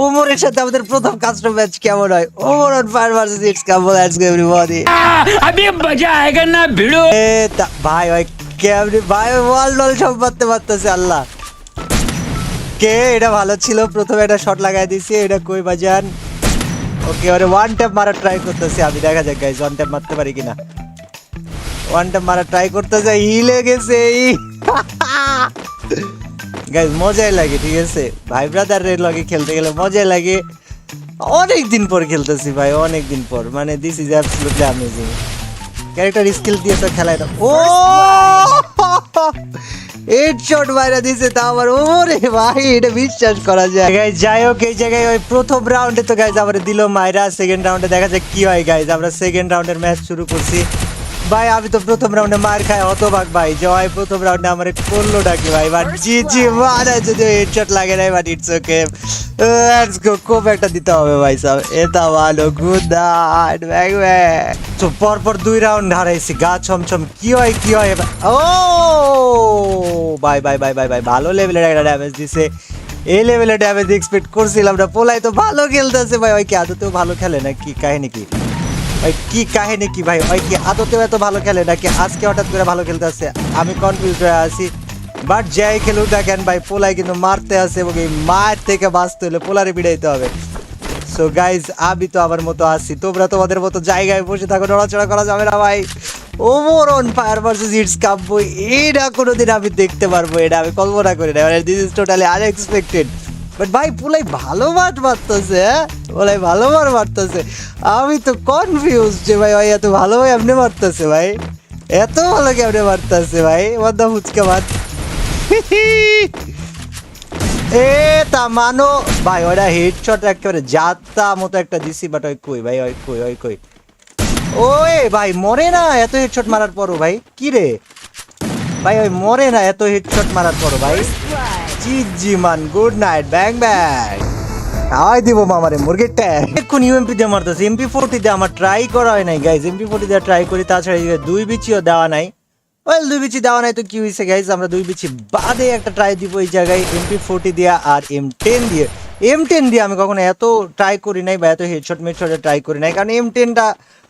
ওমরের সাথে আমাদের প্রথম কাস্টম ম্যাচ কেমন হয়? Omar on fire versus it's come let's go everybody. अभी मजा आएगा ना भिड़ो। ভাই ভাই কেমনি ভাই ওয়াল সব মারতে পারতেছে আল্লাহ। কে এটা ভালো ছিল, প্রথমে একটা শট লাগাই দিছি, এটা কই বাজান। ওকে ওরে ওয়ান ট্যাপ মারা ট্রাই করতেছি আমি, দেখা যাক গাইস ওয়ান ট্যাপ মারতে পারি কিনা। ওয়ান ট্যাপ মারা ট্রাই করতেছে, হিলে গেছে। গাইস মজাই লাগে, ঠিক আছে ভাই ব্রাদারের লগে খেলতে গেলে মজাই লাগে। অনেক দিন পর খেলতেছি ভাই, অনেক দিন পর, মানে this is absolutely amazing. Character skill দিয়ে তো খেলায় না। ও হেডশট মারা দিছে তা আবার, ওরে ভাই এটা বিশ্বাস করা যায়। গাইস যাই হোক, এই জায়গায় ওই প্রথম রাউন্ডে তো গাইস আবার দিল মাইরা, সেকেন্ড রাউন্ডে দেখা যাক কি হয়। গাইস আমরা সেকেন্ড রাউন্ডের ম্যাচ শুরু করছি। ভাই আমি তো প্রথম রাউন্ডে মার খাই হতবাক ভাই, জয় প্রথম রাউন্ডে আমার করলো ডাকি ভাই, বাট জি মারা যদি হেডশট লাগে নাই, but it's okay, let's go. খুব একটা দিতে হবে ভাই সাহেব, এটা ভালো, গুড নাইট ব্যাক ব্যাক। তো পরপর দুই রাউন্ড হারাইছি, গা ছমছম। কি হয় ও ভাই ভাই ভাই ভাই ভাই ভালো লেভেলের একটা ড্যামেজ দিছে। এই লেভেলের ড্যামেজ এক্সপেক্ট করছিলাম না। পোলাই তো ভালো খেলতেছে ভাই, ওই কি আদতেও ভালো খেলে না কি কাহিনী কি ভাই, কি কাহিনী কি ভাই, ওই কি আদতেও এত ভালো খেলে নাকি আজকে হঠাৎ করে ভালো খেলতে আসছে? আমি কনফিউজ হয়ে আছি। বাট যাই খেলুক দেখেন ভাই, পোলাই কিন্তু মারতে আসে এবং এই মার থেকে বাঁচতে হলে পোলারে বিড়াইতে হবে। সো গাইজ আমি তো আমার মতো আসছি, তোমরা তোমাদের মতো জায়গায় বসে থাকো, নড়াচড়া করা যাবে না ভাই। Omar on fire versus it's come বই, এটা কোনোদিন আমি দেখতে পারবো, এটা আমি কল্পনা করি না, মানে this is totally unexpected. But ভাই পোলাই ভালো মার মারতেছে, হ্যাঁ পোলাই ভালো মার মারতেছে। আমি তো কনফিউজ যে ভাই ভাই এত ভালো ভাই এমনি মারতেছে ভাই, এত ভালো কেমনে মারতেছে ভাই, ওয়াদা ফুচকা মার। এ তা মানো ভাই, ওটা হেডশট একেবারে যাত্রা মতো একটা দিছি, বাট ওই কই ভাই, ওই কই ওই ভাই মরে না এত হেডশট মারার পরও ভাই, কি রে ভাই ওই মরে না এত হেডশট মারার পরও ভাই। জি মান গুড নাইট ব্যাং ব্যাং, খাওয়াই দিব মামারে মুরগিটা। এখন ইউএমপি দিয়ে মারতেছে, MP40 দিয়ে আমার ট্রাই করা হয় নাই গাইজ, MP40 দিয়ে ট্রাই করি, তাছাড়া দুই বিচিও দেওয়া নাই। ওয়েল দুই বিচি দেওয়া নাই তো কি হয়েছে গাইজ, আমরা দুই বিচি বাদে একটা ট্রাই দিব এই জায়গায় MP40 দিয়ে আর M10 দিয়ে। M10 দিয়ে আমি কখনো এত ট্রাই করি নাই বা এত হেডশট মেডশটে ট্রাই করি নাই, কারণ M10টা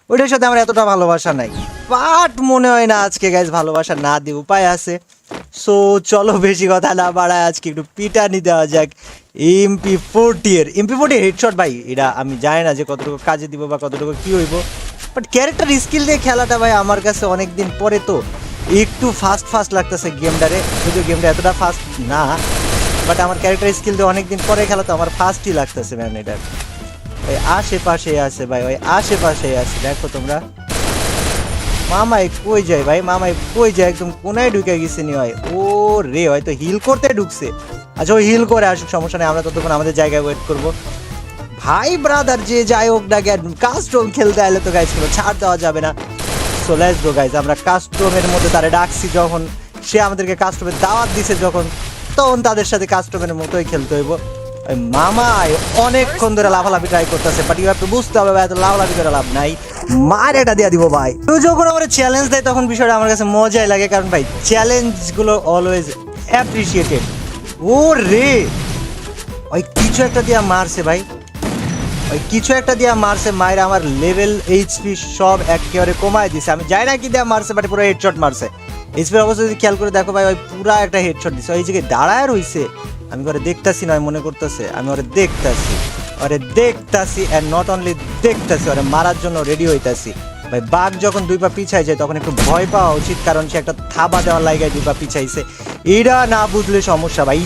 ওইটার সাথে আমার এতটা ভালোবাসা নাই। বাট মনে হয় না আজকে গাইজ ভালোবাসা না দিয়ে উপায় আছে। সো চলো বেশি কথা না বাড়ায় আজকে একটু পিটানি দেওয়া যাক MP40 হেডশট ভাই, এটা আমি জানি না যে কতটুকু কাজে দিব বা কতটুকু কি হইব, বাট ক্যারেক্টার স্কিল দিয়ে খেলাটা ভাই আমার কাছে অনেক দিন পরে তো একটু ফাস্ট লাগতেছে গেমটারে, যদিও গেমটা এতটা ফাস্ট না, বাট আমার ক্যারেক্টার স্কিল দিয়ে অনেকদিন পরে খেলা তো আমার ফাস্টই লাগতেছে ম্যান। এটা ওই আশেপাশে আছে ভাই, ওই আশেপাশে আছে, দেখো তোমরা। মামাই কই যায় ভাই, মামাই কই যায়, একদম কোনায় ঢুকে গেছে নি হয়। ও রে হয়তো হিল করতে ঢুকছে, আচ্ছা ওই হিল করে আসুক, সমস্যা নেই, আমরা ততক্ষণ আমাদের জায়গায় ওয়েট করবো। ভাই ব্রাদার যে যাই হোক না কেন, কাস্টম খেলতে আইলে তো গাইজ কোনো ছাড় দেওয়া যাবে না। সো লেটস গো গাইজ, আমরা কাস্টমের মধ্যে তারে ডাকছি যখন, সে আমাদেরকে কাস্টমের দাওয়াত দিছে যখন, তখন তাদের সাথে কাস্টমের মতোই খেলতে হইব। ওই মামাই অনেকক্ষণ ধরে লাফালাফি ট্রাই করতেছে, বাট ইউ হ্যাভ টু বুঝতে হবে ভাই এত লাফালাফি করে লাভ নাই, মার এটা দিয়ে দিব ভাই। তো যখন আমার চ্যালেঞ্জ দেয় তখন বিষয়টা আমার কাছে মজাই লাগে, কারণ ভাই চ্যালেঞ্জগুলো অলওয়েজ অ্যাপ্রিসিয়েটেড। ও রে ওই কিছু একটা দিয়ে মারছে ভাই, ওই কিছু একটা দিয়ে মারছে, মায়ের আমার লেভেল HP সব একেবারে কমায় দিছে। আমি যাই না কি দিয়ে মারছে, বাট পুরো হেডশট মারছে। HPর অবস্থা যদি খেয়াল করে দেখো ভাই, ওই পুরা একটা হেডশট দিছে। ওই জায়গায় দাঁড়ায় রইছে, আমি ওরে দেখতাছি নয় মনে করতেছে, আমি ওরে দেখতাছি অ্যান্ড নট অনলি দেখতাছি, ওরে মারার জন্য রেডি হইতাছি। ভাই বাঘ যখন দুই পা পিছাই যায় তখন একটু ভয় পাওয়া উচিত, কারণ সে একটা থাবা দেওয়ার লাগায় দুই পা পিছাইছে। এটা না বুঝলে সমস্যা ভাই,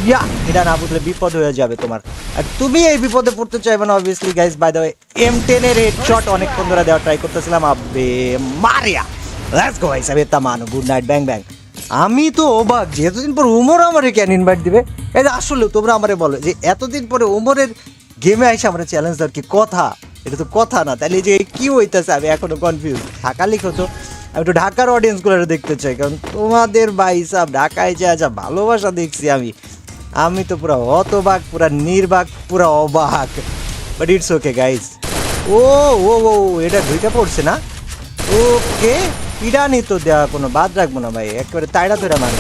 এটা না বুঝলে বিপদ হয়ে যাবে তোমার, আর তুমি এই বিপদে পড়তে চাইবে না obviously guys. By the way M10 এর হেডশট অনেকক্ষণ ধরে দেওয়ার ট্রাই করতেছিলাম, আবে মারিয়া। লেটস গো গাইস, আবে তামানো গুড নাইট ব্যাং ব্যাং। আমি তো অবাক যে এতদিন পর ওমর আমারে কেন ইনভাইট দিবে। এই যে আসলে তোমরা আমারে বলো যে এতদিন পরে ওমরের গেমে আইসা আমরা চ্যালেঞ্জ দেওয়ার কি কথা, এটা তো কথা না, তাহলে এই যে কি হইতেছে আমি এখনো কনফিউজ। ঢাকা লিখো তো, আমি একটু ঢাকার অডিয়েন্সগুলো দেখতে চাই, কারণ তোমাদের ভাই সাহেব ঢাকায় যা ভালোবাসা দেখছি আমি তো পুরো হতবাক, পুরা নির্বাক, পুরা অবাক। But it's okay guys. ও ও ও এটা দুইটা পড়ছে না, ওকে পিডানি তো দেওয়া কোনো বাদ রাখবো না ভাই, একেবারে তাইড়া ধরে মানে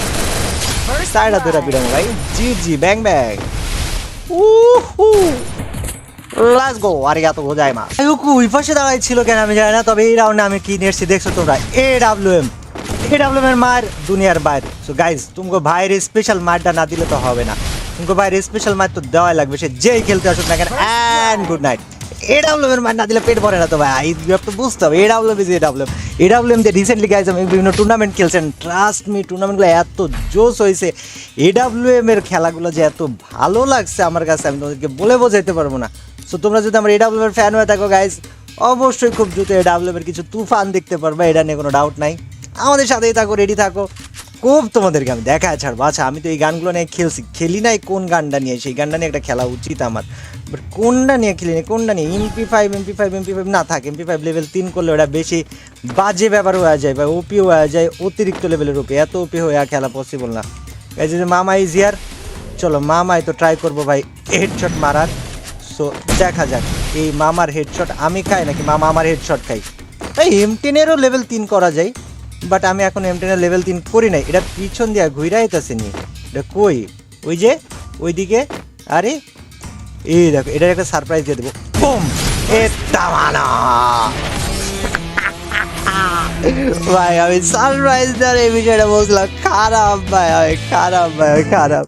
তাইড়া ধরে পিডানো ভাই। জি ব্যাং ব্যাং। Let's go আরিগাতো গোজাইমাস। ইউকু ওই পাশে দাঁড়াই ছিল কেন আমি জানি না, তবে এই রাউন্ডে আমি কি নিয়ে এসেছি দেখছো তোমরা, এডব্লিউএম এর মার দুনিয়ার বাইরে। সো গাইজ তুমকো ভাইয়ের স্পেশাল মারটা না দিলে তো হবে না, তুমকো ভাইয়ের স্পেশাল মার তো দেওয়াই লাগবে, সে যেই খেলতে আসুক না কেন। And good night. এডব্লিউএম এর মার না দিলে পেট ভরে না তো ভাই, ইউ হ্যাভ টু বুঝতে হবে এডব্লিউএম ইজ এডব্লিউএম যে রিসেন্টলি গাইজ আমি বিভিন্ন টুর্নামেন্ট খেলছেন, ট্রাস্ট মি টুর্নামেন্টগুলো এত জোস হয়েছে, এডব্লিউএম এর খেলাগুলো যে এত ভালো লাগছে আমার কাছে আমি তোমাদেরকে বলে বোঝাইতে পারবো না। সো তোমরা যদি আমার এডব্লিউএম এর ফ্যান হয়ে থাকো গাইজ, অবশ্যই খুব দ্রুত এডব্লিউএম এর কিছু তুফান দেখতে পারবে, এটা নিয়ে কোনো ডাউট নাই। আমাদের সাথেই থাকো, রেডি থাকো, খুব তোমাদেরকে আমি দেখা ছাড়বো। আচ্ছা আমি তো এই গানগুলো নিয়ে খেলি নাই, কোন গানটা নিয়ে, সেই গানটা নিয়ে একটা খেলা উচিত আমার, বাট কোনটা নিয়ে খেলি না, কোনটা নিয়ে এমপি ফাইভ না থাক, এমপি5 লেভেল 3 করলে ওটা বেশি বাজে ব্যাপার হয়ে যায় ভাই, ওপি হয়ে যায়, অতিরিক্ত লেভেলের ওপি, এত ওপি হয়ে খেলা পসিবল না। এই যে মামা ইজ হিয়ার, চলো মামাই তো ট্রাই করবো ভাই হেডশট মারার। সো দেখা যাক এই মামার হেডশট আমি খাই নাকি মামা আমার হেডশট খাই। এই M10-এরও লেভেল 3 করা যায়, বাট আমি এখন M10-এর লেভেল 3 করি নাই। এটা পিছন দিয়া ঘুরে আইতাছে নি, এটা কই, ওই যে ওইদিকে, আরে এই দেখো এটার একটা সারপ্রাইজ দিয়ে দেবো, বুম এ তামানা ভাই। আমি সারপ্রাইজ দেওয়ার এই বিষয়টা বলছিলাম, খারাপ ভাই, খারাপ ভাই, খারাপ।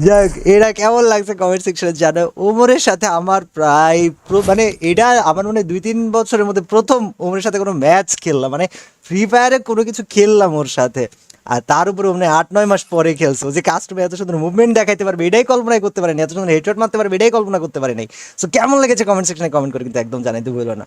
যাক এটা কেমন লাগছে কমেন্ট সেকশনে জানো। ওমরের সাথে আমার প্রায় মানে এটা আমার মনে 2-3 বছরের মধ্যে প্রথম ওমরের সাথে কোনো ম্যাচ খেললাম, মানে ফ্রি ফায়ারে কোনো কিছু খেললাম ওর সাথে, আর তার উপরে মানে 8-9 মাস পরে খেলছো, যে কাস্টমে এত সুন্দর মুভমেন্ট দেখাইতে পারবে এটাই কল্পনাই করতে পারিনি, এত সুন্দর হেডশট মারতে পারবে এটাই কল্পনা করতে পারি নাই। সো কেমন লেগেছে কমেন্ট সেকশনে কমেন্ট করে কিন্তু একদম জানাইতে ভুলো না।